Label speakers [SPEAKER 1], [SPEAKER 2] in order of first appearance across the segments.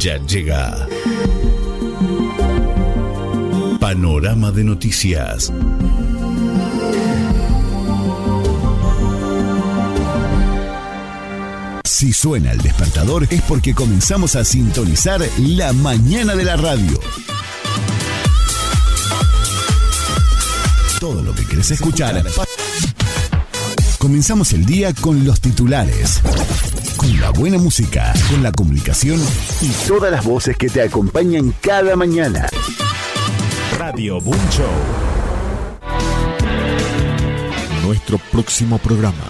[SPEAKER 1] Ya llega Panorama de Noticias. Si suena el despertador es porque comenzamos a sintonizar la mañana de la radio. Todo lo que querés escuchar. Comenzamos el día con los titulares, con la buena música, con la comunicación y todas las voces que te acompañan cada mañana. Radio Boom Show. Nuestro próximo programa.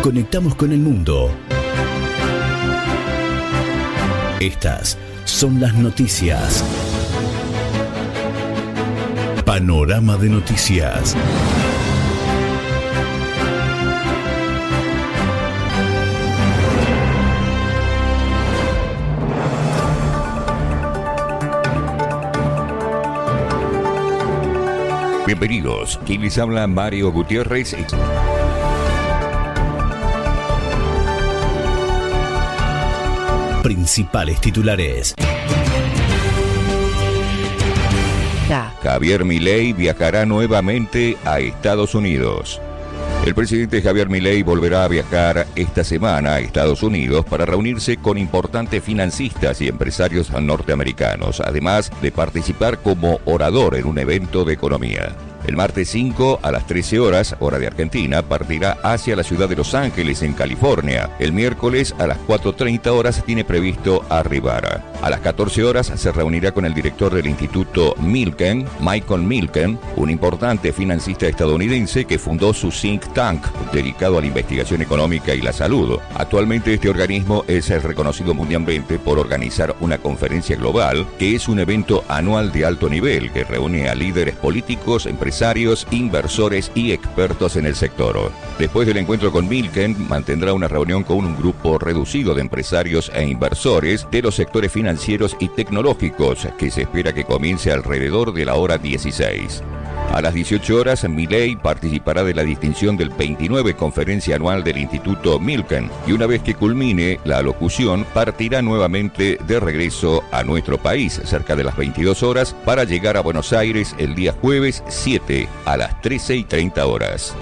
[SPEAKER 1] Conectamos con el mundo. Estas son las noticias. Panorama de Noticias.
[SPEAKER 2] Bienvenidos. Quien les habla, Mario Gutiérrez.
[SPEAKER 1] Principales titulares.
[SPEAKER 2] Javier Milei viajará nuevamente a Estados Unidos. El presidente Javier Milei volverá a viajar esta semana a Estados Unidos para reunirse con importantes financistas y empresarios norteamericanos, además de participar como orador en un evento de economía. El martes 5 a las 13 horas, hora de Argentina, partirá hacia la ciudad de Los Ángeles, en California. El miércoles a las 4:30 horas tiene previsto arribar. A las 14 horas se reunirá con el director del Instituto Milken, Michael Milken, un importante financista estadounidense que fundó su think tank dedicado a la investigación económica y la salud. Actualmente este organismo es reconocido mundialmente por organizar una conferencia global, que es un evento anual de alto nivel que reúne a líderes políticos, empresarios, inversores y expertos en el sector. Después del encuentro con Milken, mantendrá una reunión con un grupo reducido de empresarios e inversores de los sectores financieros y tecnológicos, que se espera que comience alrededor de la hora 16. A las 18 horas, Milei participará de la distinción del 29 Conferencia Anual del Instituto Milken, y una vez que culmine la alocución, partirá nuevamente de regreso a nuestro país, cerca de las 22 horas, para llegar a Buenos Aires el día jueves 7 a las 13:30 horas.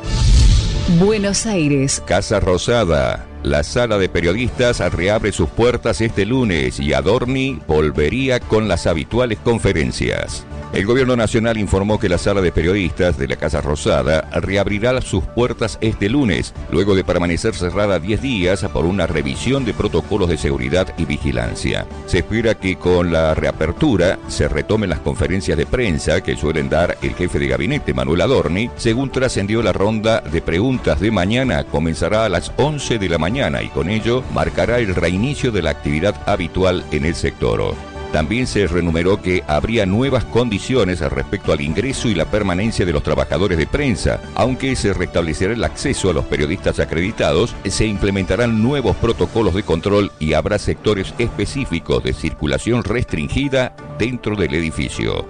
[SPEAKER 3] Buenos Aires.
[SPEAKER 2] Casa Rosada. La sala de periodistas reabre sus puertas este lunes y Adorni volvería con las habituales conferencias. El gobierno nacional informó que la sala de periodistas de la Casa Rosada reabrirá sus puertas este lunes, luego de permanecer cerrada 10 días por una revisión de protocolos de seguridad y vigilancia. Se espera que con la reapertura se retomen las conferencias de prensa que suelen dar el jefe de gabinete, Manuel Adorni. Según trascendió, la ronda de preguntas de mañana comenzará a las 11 de la mañana y con ello marcará el reinicio de la actividad habitual en el sector. También se renumeró que habría nuevas condiciones respecto al ingreso y la permanencia de los trabajadores de prensa. Aunque se restablecerá el acceso a los periodistas acreditados, se implementarán nuevos protocolos de control y habrá sectores específicos de circulación restringida dentro del edificio.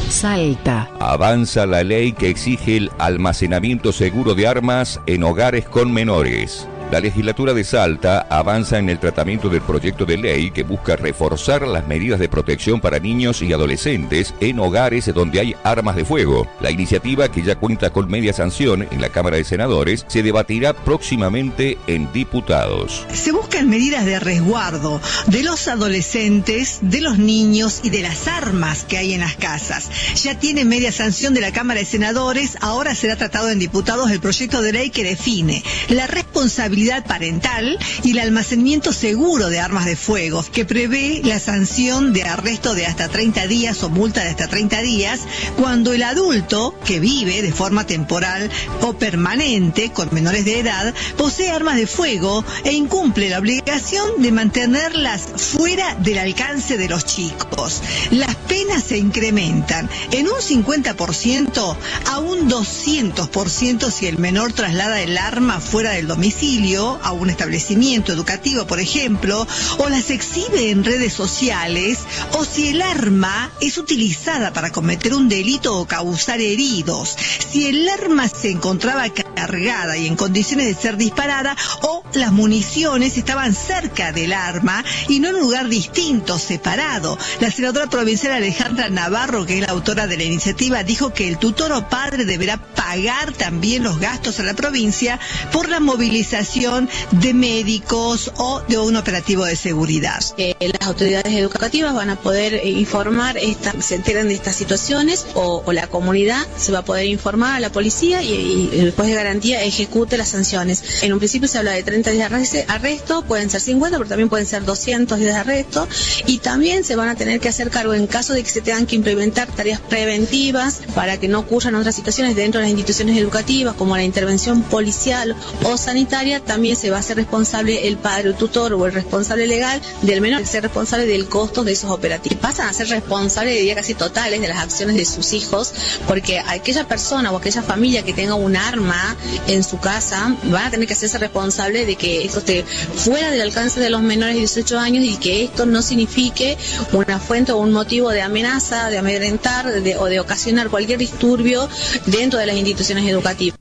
[SPEAKER 3] Salta.
[SPEAKER 2] Avanza la ley que exige el almacenamiento seguro de armas en hogares con menores. La legislatura de Salta avanza en el tratamiento del proyecto de ley que busca reforzar las medidas de protección para niños y adolescentes en hogares donde hay armas de fuego. La iniciativa, que ya cuenta con media sanción en la Cámara de Senadores, se debatirá próximamente en diputados.
[SPEAKER 4] Se buscan medidas de resguardo de los adolescentes, de los niños y de las armas que hay en las casas. Ya tiene media sanción de la Cámara de Senadores, ahora será tratado en diputados el proyecto de ley que define la responsabilidad parental y el almacenamiento seguro de armas de fuego, que prevé la sanción de arresto de hasta 30 días o multa de hasta 30 días cuando el adulto que vive de forma temporal o permanente con menores de edad posee armas de fuego e incumple la obligación de mantenerlas fuera del alcance de los chicos. Las penas se incrementan en un 50% a un 200% si el menor traslada el arma fuera del domicilio a un establecimiento educativo, por ejemplo, o las exhibe en redes sociales, o si el arma es utilizada para cometer un delito o causar heridos. Si el arma se encontraba cargada y en condiciones de ser disparada, o las municiones estaban cerca del arma y no en un lugar distinto, separado. La senadora provincial Alejandra Navarro, que es la autora de la iniciativa, dijo que el tutor o padre deberá pagar también los gastos a la provincia por la movilización de médicos o de un operativo de seguridad.
[SPEAKER 5] Las autoridades educativas van a poder informar, se enteran de estas situaciones, o la comunidad se va a poder informar a la policía y después de garantía ejecute las sanciones. En un principio se habla de 30 días de arresto, pueden ser 50, pero también pueden ser 200 días de arresto, y también se van a tener que hacer cargo en caso de que se tengan que implementar tareas preventivas para que no ocurran otras situaciones dentro de las instituciones educativas, como la intervención policial o sanitaria. También se va a hacer responsable el padre o tutor o el responsable legal del menor, ser responsable del costo de esos operativos. Pasan a ser responsables, diría casi totales, de las acciones de sus hijos, porque aquella persona o aquella familia que tenga un arma en su casa van a tener que hacerse responsable de que esto esté fuera del alcance de los menores de 18 años y que esto no signifique una fuente o un motivo de amenaza, de amedrentar o de ocasionar cualquier disturbio dentro de las instituciones educativas.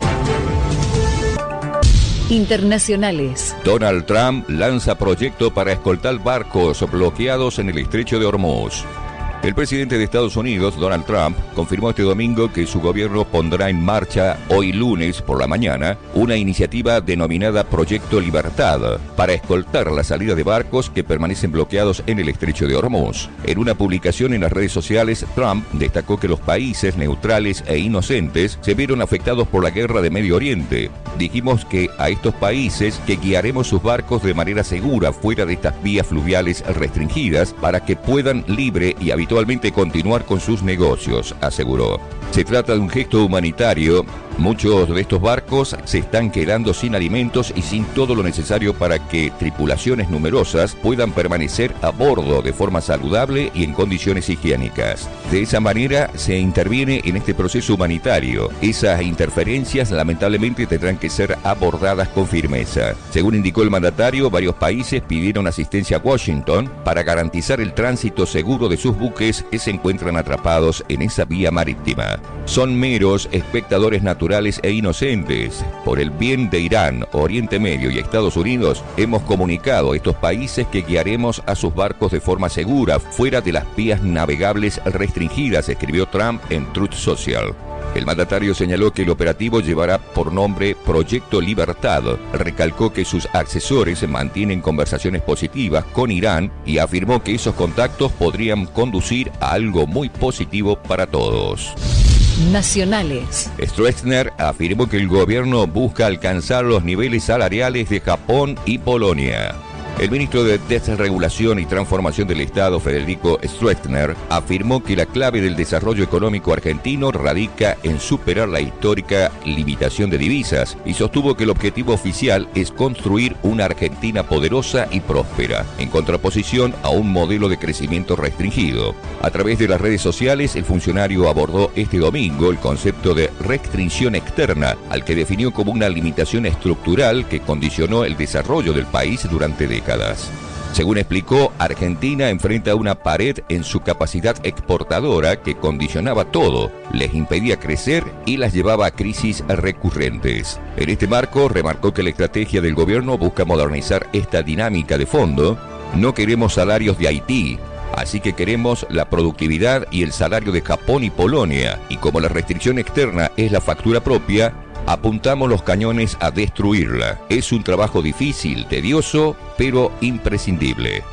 [SPEAKER 3] Internacionales.
[SPEAKER 2] Donald Trump lanza proyecto para escoltar barcos bloqueados en el estrecho de Hormuz. El presidente de Estados Unidos, Donald Trump, confirmó este domingo que su gobierno pondrá en marcha hoy lunes por la mañana una iniciativa denominada Proyecto Libertad para escoltar la salida de barcos que permanecen bloqueados en el estrecho de Hormuz. En una publicación en las redes sociales, Trump destacó que los países neutrales e inocentes se vieron afectados por la guerra de Medio Oriente. Dijimos que a estos países que guiaremos sus barcos de manera segura fuera de estas vías fluviales restringidas para que puedan libre y habitualmente continuar con sus negocios, aseguró. Se trata de un gesto humanitario. Muchos de estos barcos se están quedando sin alimentos y sin todo lo necesario para que tripulaciones numerosas puedan permanecer a bordo de forma saludable y en condiciones higiénicas. De esa manera se interviene en este proceso humanitario. Esas interferencias lamentablemente tendrán que ser abordadas con firmeza. Según indicó el mandatario, varios países pidieron asistencia a Washington para garantizar el tránsito seguro de sus buques que se encuentran atrapados en esa vía marítima. Son meros espectadores naturales e inocentes. Por el bien de Irán, Oriente Medio y Estados Unidos, hemos comunicado a estos países que guiaremos a sus barcos de forma segura, fuera de las vías navegables restringidas, escribió Trump en Truth Social. El mandatario señaló que el operativo llevará por nombre Proyecto Libertad. Recalcó que sus asesores mantienen conversaciones positivas con Irán y afirmó que esos contactos podrían conducir a algo muy positivo para todos.
[SPEAKER 3] Nacionales.
[SPEAKER 2] Stroessner afirmó que el gobierno busca alcanzar los niveles salariales de Japón y Polonia. El ministro de Desregulación y Transformación del Estado, Federico Stroessner, afirmó que la clave del desarrollo económico argentino radica en superar la histórica limitación de divisas y sostuvo que el objetivo oficial es construir una Argentina poderosa y próspera, en contraposición a un modelo de crecimiento restringido. A través de las redes sociales, el funcionario abordó este domingo el concepto de restricción externa, al que definió como una limitación estructural que condicionó el desarrollo del país durante décadas. Según explicó, Argentina enfrenta una pared en su capacidad exportadora que condicionaba todo, les impedía crecer y las llevaba a crisis recurrentes. En este marco, remarcó que la estrategia del gobierno busca modernizar esta dinámica de fondo. No queremos salarios de Haití, así que queremos la productividad y el salario de Japón y Polonia, y como la restricción externa es la factura propia, apuntamos los cañones a destruirla. Es un trabajo difícil, tedioso, pero imprescindible.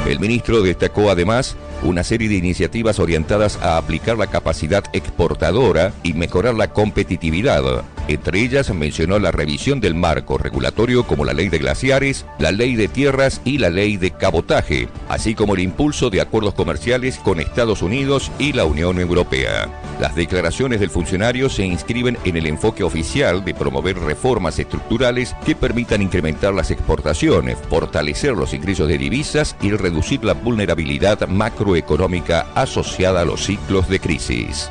[SPEAKER 2] El ministro destacó además una serie de iniciativas orientadas a aplicar la capacidad exportadora y mejorar la competitividad. Entre ellas mencionó la revisión del marco regulatorio como la ley de glaciares, la ley de tierras y la ley de cabotaje, así como el impulso de acuerdos comerciales con Estados Unidos y la Unión Europea. Las declaraciones del funcionario se inscriben en el enfoque oficial de promover reformas estructurales que permitan incrementar las exportaciones, fortalecer los ingresos de divisas y reducir la vulnerabilidad macroeconómica asociada a los ciclos de crisis.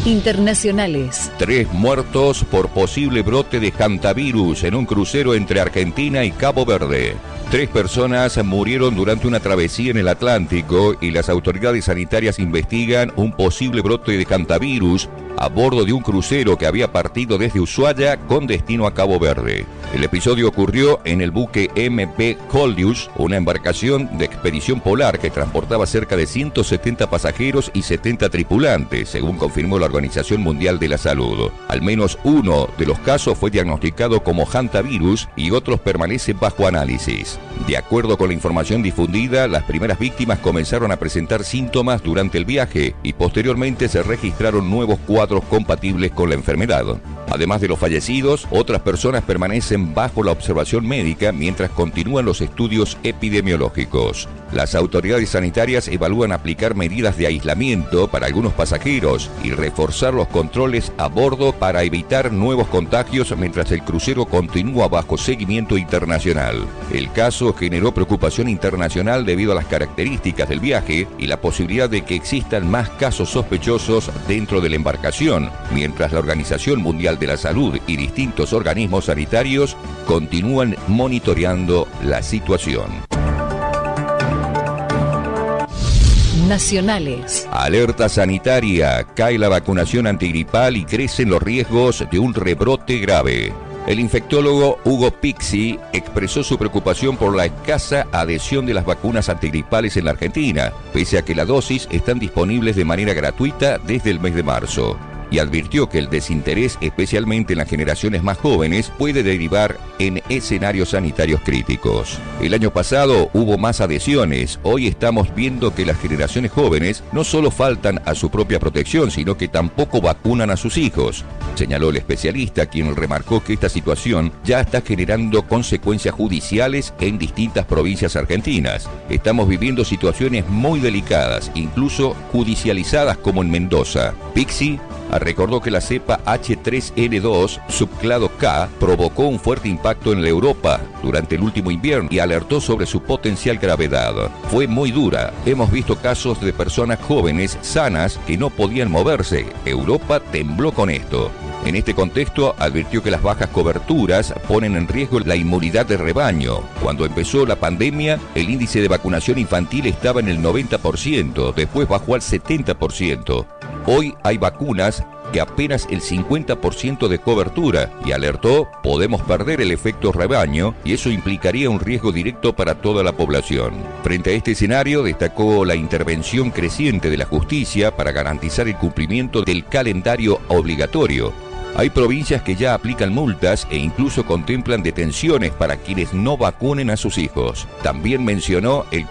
[SPEAKER 3] Internacionales.
[SPEAKER 2] 3 muertos por posible brote de hantavirus en un crucero entre Argentina y Cabo Verde. 3 personas murieron durante una travesía en el Atlántico y las autoridades sanitarias investigan un posible brote de hantavirus a bordo de un crucero que había partido desde Ushuaia con destino a Cabo Verde. El episodio ocurrió en el buque MV Collius, una embarcación de expedición polar que transportaba cerca de 170 pasajeros y 70 tripulantes, según confirmó la Organización Mundial de la Salud. Al menos uno de los casos fue diagnosticado como hantavirus y otros permanecen bajo análisis. De acuerdo con la información difundida, las primeras víctimas comenzaron a presentar síntomas durante el viaje y posteriormente se registraron nuevos cuadros compatibles con la enfermedad. Además de los fallecidos, otras personas permanecen bajo la observación médica mientras continúan los estudios epidemiológicos. Las autoridades sanitarias evalúan aplicar medidas de aislamiento para algunos pasajeros y reforzar los controles a bordo para evitar nuevos contagios mientras el crucero continúa bajo seguimiento internacional. El caso generó preocupación internacional debido a las características del viaje y la posibilidad de que existan más casos sospechosos dentro de la embarcación, mientras la Organización Mundial de la Salud y distintos organismos sanitarios continúan monitoreando la situación.
[SPEAKER 3] Nacionales.
[SPEAKER 2] Alerta sanitaria, cae la vacunación antigripal y crecen los riesgos de un rebrote grave. El infectólogo Hugo Pixi expresó su preocupación por la escasa adhesión de las vacunas antigripales en la Argentina, pese a que las dosis están disponibles de manera gratuita desde el mes de marzo. Y advirtió que el desinterés, especialmente en las generaciones más jóvenes, puede derivar en escenarios sanitarios críticos. El año pasado hubo más adhesiones. Hoy estamos viendo que las generaciones jóvenes no solo faltan a su propia protección, sino que tampoco vacunan a sus hijos, señaló el especialista, quien remarcó que esta situación ya está generando consecuencias judiciales en distintas provincias argentinas. Estamos viviendo situaciones muy delicadas, incluso judicializadas, como en Mendoza. Pixi recordó que la cepa H3N2 subclado K provocó un fuerte impacto en la Europa durante el último invierno y alertó sobre su potencial gravedad. Fue muy dura. Hemos visto casos de personas jóvenes sanas que no podían moverse. Europa tembló con esto. En este contexto, advirtió que las bajas coberturas ponen en riesgo la inmunidad de rebaño. Cuando empezó la pandemia, el índice de vacunación infantil estaba en el 90%, después bajó al 70%. Hoy hay vacunas que apenas el 50% de cobertura, y alertó, podemos perder el efecto rebaño y eso implicaría un riesgo directo para toda la población. Frente a este escenario, destacó la intervención creciente de la justicia para garantizar el cumplimiento del calendario obligatorio. Hay provincias que ya aplican multas e incluso contemplan detenciones para quienes no vacunen a sus hijos. También mencionó el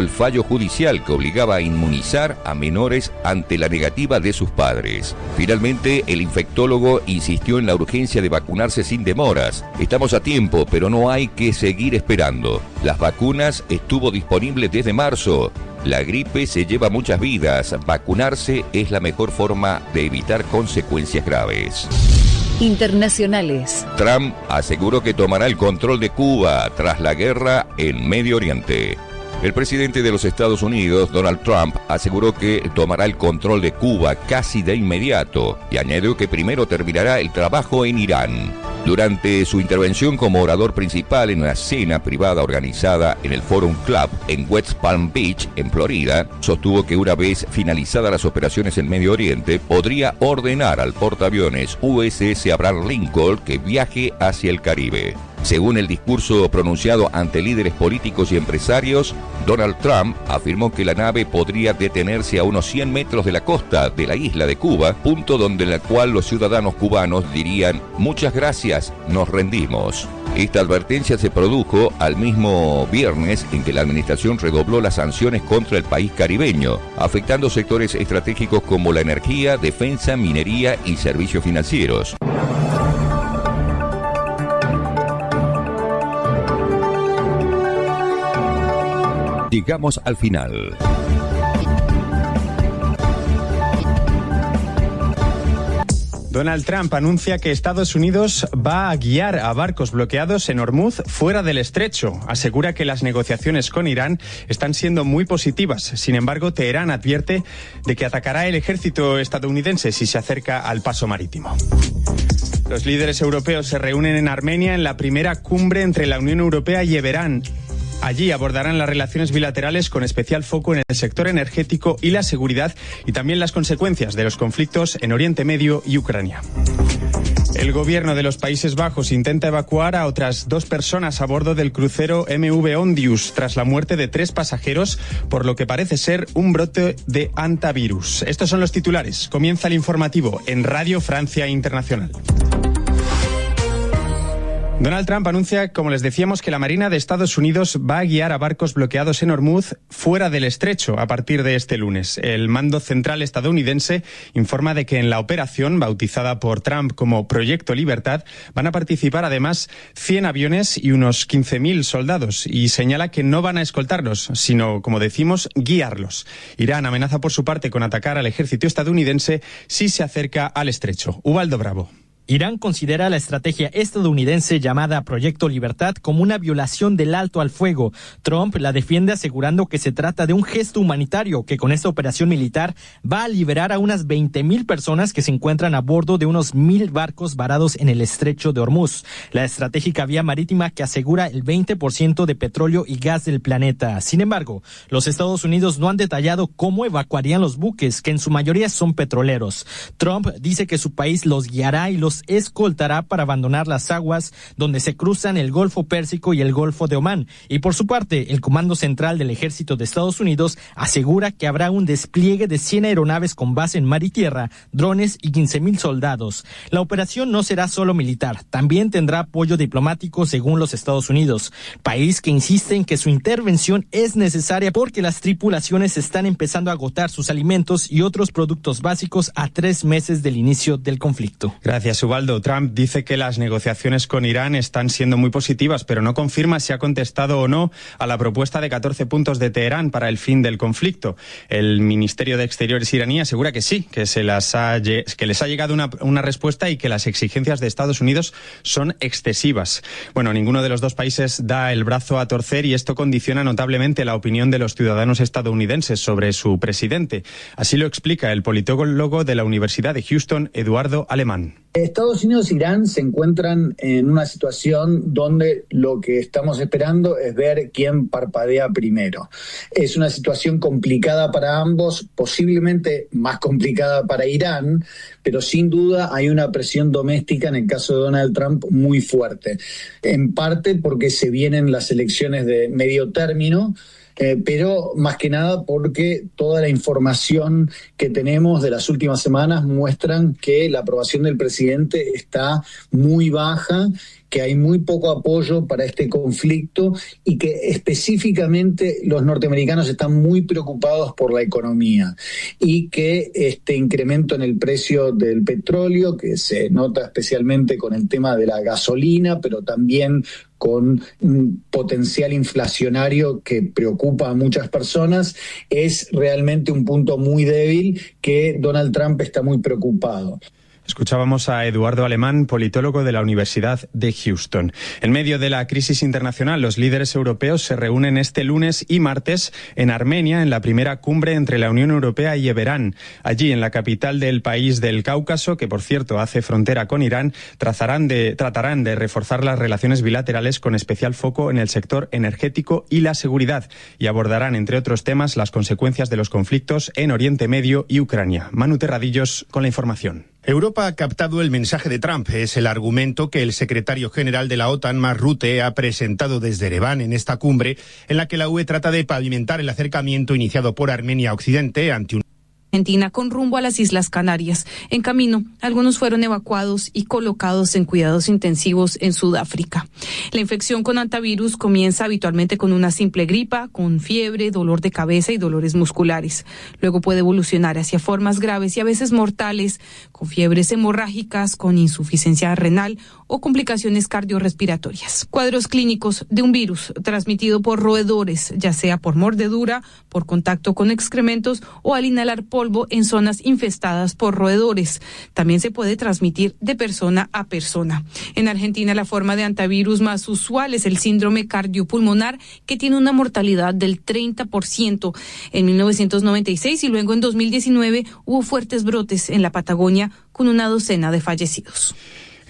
[SPEAKER 2] fallo judicial que obligaba a inmunizar a menores ante la negativa de sus padres. Finalmente, el infectólogo insistió en la urgencia de vacunarse sin demoras. Estamos a tiempo, pero no hay que seguir esperando. Las vacunas estuvo disponible desde marzo. La gripe se lleva muchas vidas. Vacunarse es la mejor forma de evitar consecuencias graves.
[SPEAKER 3] Internacionales.
[SPEAKER 2] Trump aseguró que tomará el control de Cuba tras la guerra en Medio Oriente. El presidente de los Estados Unidos, Donald Trump, aseguró que tomará el control de Cuba casi de inmediato y añadió que primero terminará el trabajo en Irán. Durante su intervención como orador principal en una cena privada organizada en el Forum Club en West Palm Beach, en Florida, sostuvo que una vez finalizadas las operaciones en Medio Oriente, podría ordenar al portaaviones USS Abraham Lincoln que viaje hacia el Caribe. Según el discurso pronunciado ante líderes políticos y empresarios, Donald Trump afirmó que la nave podría detenerse a unos 100 metros de la costa de la isla de Cuba, punto donde en el cual los ciudadanos cubanos dirían: muchas gracias, nos rendimos. Esta advertencia se produjo al mismo viernes en que la administración redobló las sanciones contra el país caribeño, afectando sectores estratégicos como la energía, defensa, minería y servicios financieros. Llegamos al final.
[SPEAKER 6] Donald Trump anuncia que Estados Unidos va a guiar a barcos bloqueados en Hormuz fuera del estrecho. Asegura que las negociaciones con Irán están siendo muy positivas. Sin embargo, Teherán advierte de que atacará el ejército estadounidense si se acerca al paso marítimo. Los líderes europeos se reúnen en Armenia en la primera cumbre entre la Unión Europea y Ereván. Allí abordarán las relaciones bilaterales con especial foco en el sector energético y la seguridad y también las consecuencias de los conflictos en Oriente Medio y Ucrania. El gobierno de los Países Bajos intenta evacuar a otras 2 personas a bordo del crucero MV Ondius tras la muerte de 3 pasajeros, por lo que parece ser un brote de hantavirus. Estos son los titulares. Comienza el informativo en Radio Francia Internacional. Donald Trump anuncia, como les decíamos, que la Marina de Estados Unidos va a guiar a barcos bloqueados en Hormuz fuera del estrecho a partir de este lunes. El mando central estadounidense informa de que en la operación, bautizada por Trump como Proyecto Libertad, van a participar además 100 aviones y unos 15.000 soldados, y señala que no van a escoltarlos, sino, como decimos, guiarlos. Irán amenaza por su parte con atacar al ejército estadounidense si se acerca al estrecho. Ubaldo Bravo.
[SPEAKER 7] Irán considera la estrategia estadounidense llamada Proyecto Libertad como una violación del alto al fuego. Trump la defiende asegurando que se trata de un gesto humanitario que con esta operación militar va a liberar a unas 20.000 personas que se encuentran a bordo de unos 1.000 barcos varados en el estrecho de Hormuz, la estratégica vía marítima que asegura el 20% de petróleo y gas del planeta. Sin embargo, los Estados Unidos no han detallado cómo evacuarían los buques, que en su mayoría son petroleros. Trump dice que su país los guiará y los escoltará para abandonar las aguas donde se cruzan el Golfo Pérsico y el Golfo de Omán. Y por su parte, el Comando Central del Ejército de Estados Unidos asegura que habrá un despliegue de 100 aeronaves con base en mar y tierra, drones y 15.000 soldados. La operación no será solo militar, también tendrá apoyo diplomático según los Estados Unidos, país que insiste en que su intervención es necesaria porque las tripulaciones están empezando a agotar sus alimentos y otros productos básicos a 3 meses del inicio del conflicto.
[SPEAKER 6] Gracias, Ubaldo. Trump dice que las negociaciones con Irán están siendo muy positivas, pero no confirma si ha contestado o no a la propuesta de 14 puntos de Teherán para el fin del conflicto. El Ministerio de Exteriores iraní asegura que sí, que les ha llegado una respuesta y que las exigencias de Estados Unidos son excesivas. Bueno, ninguno de los 2 países da el brazo a torcer y esto condiciona notablemente la opinión de los ciudadanos estadounidenses sobre su presidente. Así lo explica el politólogo de la Universidad de Houston, Eduardo Alemán.
[SPEAKER 8] Estados Unidos e Irán se encuentran en una situación donde lo que estamos esperando es ver quién parpadea primero. Es una situación complicada para ambos, posiblemente más complicada para Irán, pero sin duda hay una presión doméstica en el caso de Donald Trump muy fuerte. En parte porque se vienen las elecciones de medio término, pero más que nada porque toda la información que tenemos de las últimas semanas muestran que la aprobación del presidente está muy baja, que hay muy poco apoyo para este conflicto y que específicamente los norteamericanos están muy preocupados por la economía y que este incremento en el precio del petróleo, que se nota especialmente con el tema de la gasolina, pero también con un potencial inflacionario que preocupa a muchas personas, es realmente un punto muy débil que Donald Trump está muy preocupado.
[SPEAKER 6] Escuchábamos a Eduardo Alemán, politólogo de la Universidad de Houston. En medio de la crisis internacional, los líderes europeos se reúnen este lunes y martes en Armenia, en la primera cumbre entre la Unión Europea y Ereván. Allí, en la capital del país del Cáucaso, que por cierto hace frontera con Irán, tratarán de reforzar las relaciones bilaterales con especial foco en el sector energético y la seguridad, y abordarán, entre otros temas, las consecuencias de los conflictos en Oriente Medio y Ucrania. Manu Terradillos con la información.
[SPEAKER 9] Europa ha captado el mensaje de Trump. Es el argumento que el secretario general de la OTAN, Mark Rutte, ha presentado desde Ereván en esta cumbre, en la que la UE trata de pavimentar el acercamiento iniciado por Armenia a Occidente ante un
[SPEAKER 10] Argentina con rumbo a las Islas Canarias. En camino, algunos fueron evacuados y colocados en cuidados intensivos en Sudáfrica. La infección con hantavirus comienza habitualmente con una simple gripa, con fiebre, dolor de cabeza y dolores musculares. Luego puede evolucionar hacia formas graves y a veces mortales, con fiebres hemorrágicas, con insuficiencia renal o complicaciones cardiorrespiratorias. Cuadros clínicos de un virus transmitido por roedores, ya sea por mordedura, por contacto con excrementos o al inhalar polvo en zonas infestadas por roedores. También se puede transmitir de persona a persona. En Argentina, la forma de hantavirus más usual es el síndrome cardiopulmonar, que tiene una mortalidad del 30%. En 1996 y luego en 2019 hubo fuertes brotes en la Patagonia con una docena de fallecidos.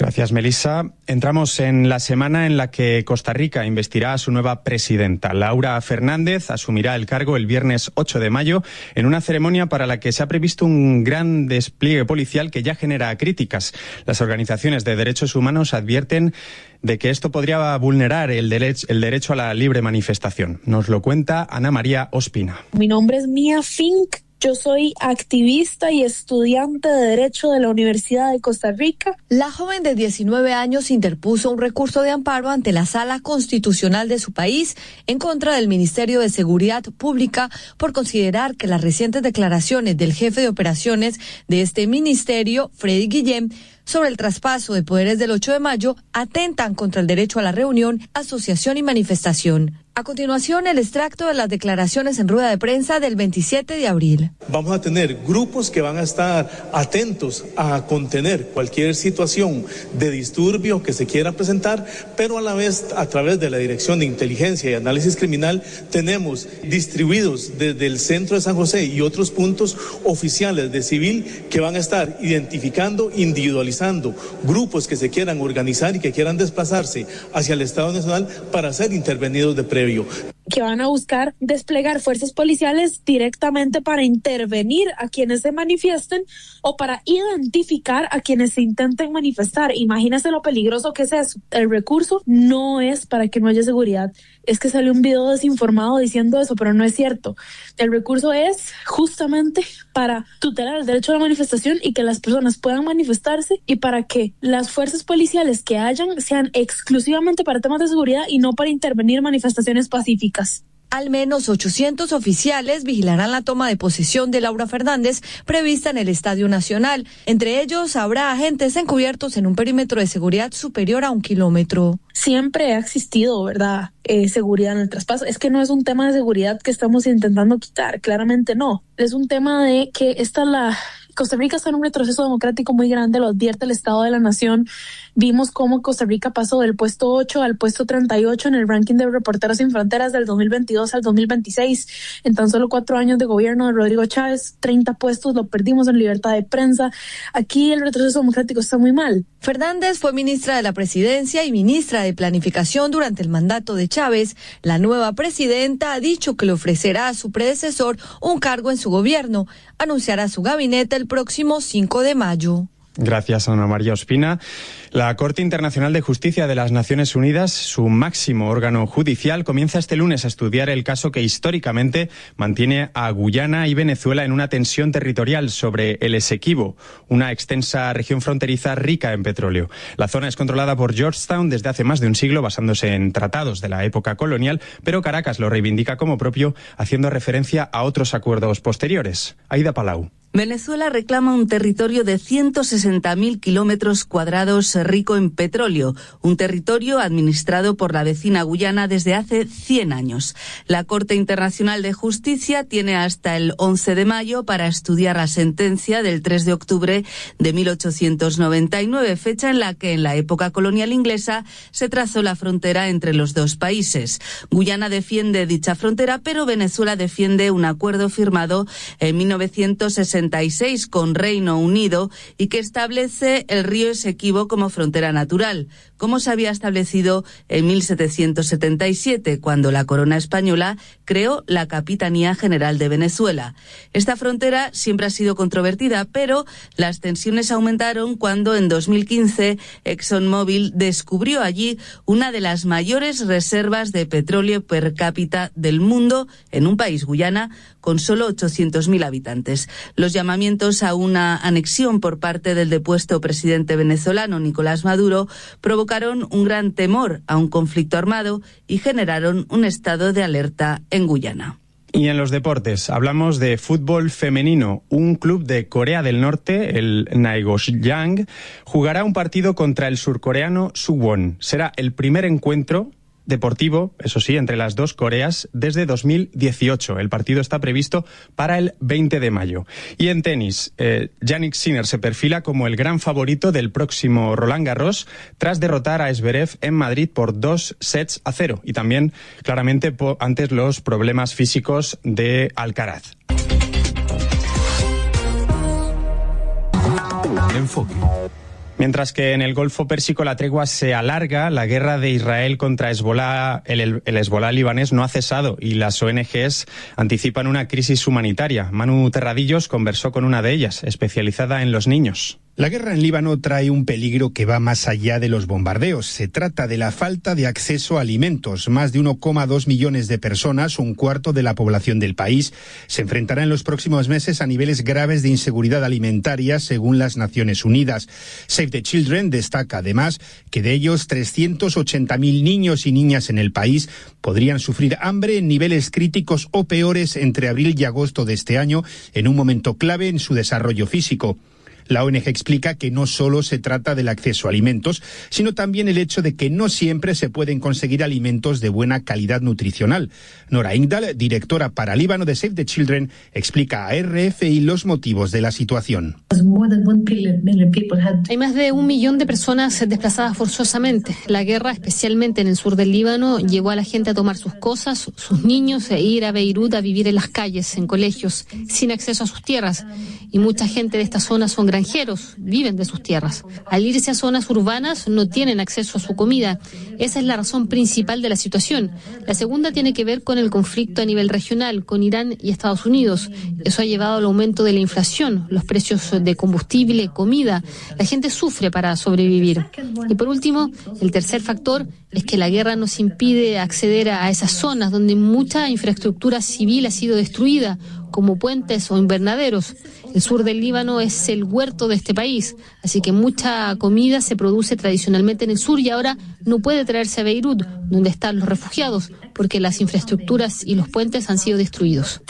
[SPEAKER 6] Gracias, Melissa. Entramos en la semana en la que Costa Rica investirá a su nueva presidenta. Laura Fernández asumirá el cargo el viernes 8 de mayo en una ceremonia para la que se ha previsto un gran despliegue policial que ya genera críticas. Las organizaciones de derechos humanos advierten de que esto podría vulnerar el derecho a la libre manifestación. Nos lo cuenta Ana María Ospina.
[SPEAKER 11] Mi nombre es Mia Fink. Yo soy activista y estudiante de Derecho de la Universidad de Costa Rica.
[SPEAKER 12] La joven de 19 años interpuso un recurso de amparo ante la Sala Constitucional de su país en contra del Ministerio de Seguridad Pública por considerar que las recientes declaraciones del jefe de operaciones de este ministerio, Freddy Guillén, sobre el traspaso de poderes del 8 de mayo atentan contra el derecho a la reunión, asociación y manifestación. A continuación, el extracto de las declaraciones en rueda de prensa del 27 de abril.
[SPEAKER 13] Vamos a tener grupos que van a estar atentos a contener cualquier situación de disturbio que se quiera presentar, pero a la vez, a través de la Dirección de Inteligencia y Análisis Criminal, tenemos distribuidos desde el centro de San José y otros puntos oficiales de civil que van a estar identificando, individualizando grupos que se quieran organizar y que quieran desplazarse hacia el Estado Nacional para ser intervenidos de previo.
[SPEAKER 11] Que van a buscar desplegar fuerzas policiales directamente para intervenir a quienes se manifiesten o para identificar a quienes se intenten manifestar. Imagínense lo peligroso que es eso. El recurso no es para que no haya seguridad. Es que salió un video desinformado diciendo eso, pero no es cierto. El recurso es justamente para tutelar el derecho a la manifestación y que las personas puedan manifestarse y para que las fuerzas policiales que hayan sean exclusivamente para temas de seguridad y no para intervenir en manifestaciones pacíficas.
[SPEAKER 12] Al menos 800 oficiales vigilarán la toma de posesión de Laura Fernández prevista en el Estadio Nacional. Entre ellos habrá agentes encubiertos en un perímetro de seguridad superior a 1 kilómetro.
[SPEAKER 11] Siempre ha existido, ¿verdad? Seguridad en el traspaso. Es que no es un tema de seguridad que estamos intentando quitar, claramente no. Es un tema de que Costa Rica está en un retroceso democrático muy grande, lo advierte el Estado de la Nación. Vimos cómo Costa Rica pasó del puesto 8 al puesto 38 en el ranking de Reporteros Sin Fronteras del 2022 al 2026. En tan solo 4 años de gobierno de Rodrigo Chávez, 30 puestos lo perdimos en libertad de prensa. Aquí el retroceso democrático está muy mal.
[SPEAKER 12] Fernández fue ministra de la Presidencia y ministra de Planificación durante el mandato de Chávez. La nueva presidenta ha dicho que le ofrecerá a su predecesor un cargo en su gobierno. Anunciará su gabinete el próximo 5 de mayo.
[SPEAKER 6] Gracias, Ana María Ospina. La Corte Internacional de Justicia de las Naciones Unidas, su máximo órgano judicial, comienza este lunes a estudiar el caso que históricamente mantiene a Guyana y Venezuela en una tensión territorial sobre el Esequibo, una extensa región fronteriza rica en petróleo. La zona es controlada por Georgetown desde hace más de un siglo, basándose en tratados de la época colonial, pero Caracas lo reivindica como propio, haciendo referencia a otros acuerdos posteriores. Aida Palau.
[SPEAKER 14] Venezuela reclama un territorio de 160.000 kilómetros cuadrados rico en petróleo, un territorio administrado por la vecina Guyana desde hace 100 años. La Corte Internacional de Justicia tiene hasta el 11 de mayo para estudiar la sentencia del 3 de octubre de 1899, fecha en la que en la época colonial inglesa se trazó la frontera entre los dos países. Guyana defiende dicha frontera, pero Venezuela defiende un acuerdo firmado en 1966 con Reino Unido y que establece el río Esequibo como frontera natural, como se había establecido en 1777, cuando la corona española creó la Capitanía General de Venezuela. Esta frontera siempre ha sido controvertida, pero las tensiones aumentaron cuando en 2015 ExxonMobil descubrió allí una de las mayores reservas de petróleo per cápita del mundo en un país, Guyana, con solo 800.000 habitantes. Los llamamientos a una anexión por parte del depuesto presidente venezolano Nicolás Maduro provocaron un gran temor a un conflicto armado y generaron un estado de alerta en Guyana.
[SPEAKER 6] Y en los deportes, hablamos de fútbol femenino. Un club de Corea del Norte, el Naegosyang, jugará un partido contra el surcoreano Suwon. Será el primer encuentro deportivo, eso sí, entre las dos Coreas desde 2018. El partido está previsto para el 20 de mayo. Y en tenis, Jannik Sinner se perfila como el gran favorito del próximo Roland Garros tras derrotar a Zverev en Madrid por 2-0. Y también, claramente, antes los problemas físicos de Alcaraz.
[SPEAKER 1] Enfoque.
[SPEAKER 6] Mientras que en el Golfo Pérsico la tregua se alarga, la guerra de Israel contra Hezbollah, el Hezbollah libanés no ha cesado y las ONGs anticipan una crisis humanitaria. Manu Terradillos conversó con una de ellas, especializada en los niños.
[SPEAKER 9] La guerra en Líbano trae un peligro que va más allá de los bombardeos. Se trata de la falta de acceso a alimentos. Más de 1,2 millones de personas, un cuarto de la población del país, se enfrentará en los próximos meses a niveles graves de inseguridad alimentaria, según las Naciones Unidas. Save the Children destaca además que de ellos 380.000 niños y niñas en el país podrían sufrir hambre en niveles críticos o peores entre abril y agosto de este año, en un momento clave en su desarrollo físico. La ONG explica que no solo se trata del acceso a alimentos, sino también el hecho de que no siempre se pueden conseguir alimentos de buena calidad nutricional. Nora Ingdahl, directora para Líbano de Save the Children, explica a RFI los motivos de la situación.
[SPEAKER 15] Hay más de 1 millón de personas desplazadas forzosamente. La guerra, especialmente en el sur del Líbano, llevó a la gente a tomar sus cosas, sus niños, e ir a Beirut a vivir en las calles, en colegios, sin acceso a sus tierras. Y mucha gente de esta zona son granjeros, viven de sus tierras. Al irse a zonas urbanas no tienen acceso a su comida. Esa es la razón principal de la situación. La segunda tiene que ver con el conflicto a nivel regional, con Irán y Estados Unidos. Eso ha llevado al aumento de la inflación, los precios de combustible, comida. La gente sufre para sobrevivir. Y por último, el tercer factor es que la guerra nos impide acceder a esas zonas donde mucha infraestructura civil ha sido destruida, como puentes o invernaderos. El sur del Líbano es el huerto de este país, así que mucha comida se produce tradicionalmente en el sur y ahora no puede traerse a Beirut, donde están los refugiados, porque las infraestructuras y los puentes han sido destruidos.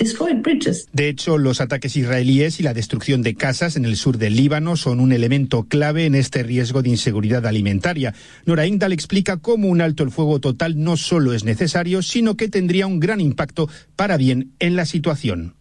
[SPEAKER 9] De hecho, los ataques israelíes y la destrucción de casas en el sur del Líbano son un elemento clave en este riesgo de inseguridad alimentaria. Nora Ingdahl explica cómo un alto el fuego total no solo es necesario, sino que tendría un gran impacto para bien en la situación.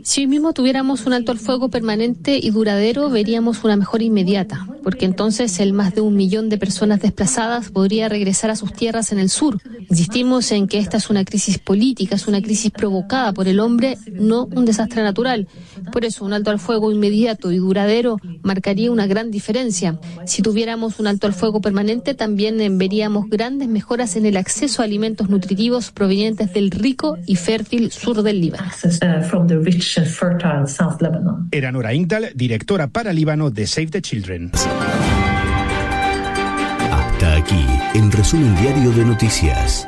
[SPEAKER 15] Si hoy mismo tuviéramos un alto al fuego permanente y duradero, veríamos una mejora inmediata, porque entonces el más de 1 millón de personas desplazadas podría regresar a sus tierras en el sur. Insistimos en que esta es una crisis política, es una crisis provocada por el hombre, no un desastre natural. Por eso, un alto al fuego inmediato y duradero marcaría una gran diferencia. Si tuviéramos un alto al fuego permanente, también veríamos grandes mejoras en el acceso a alimentos nutritivos provenientes del rico y fértil sur del Líbano.
[SPEAKER 9] Era Nora Ingdahl, directora para Líbano de Save the Children.
[SPEAKER 1] Hasta aquí, el resumen diario de noticias.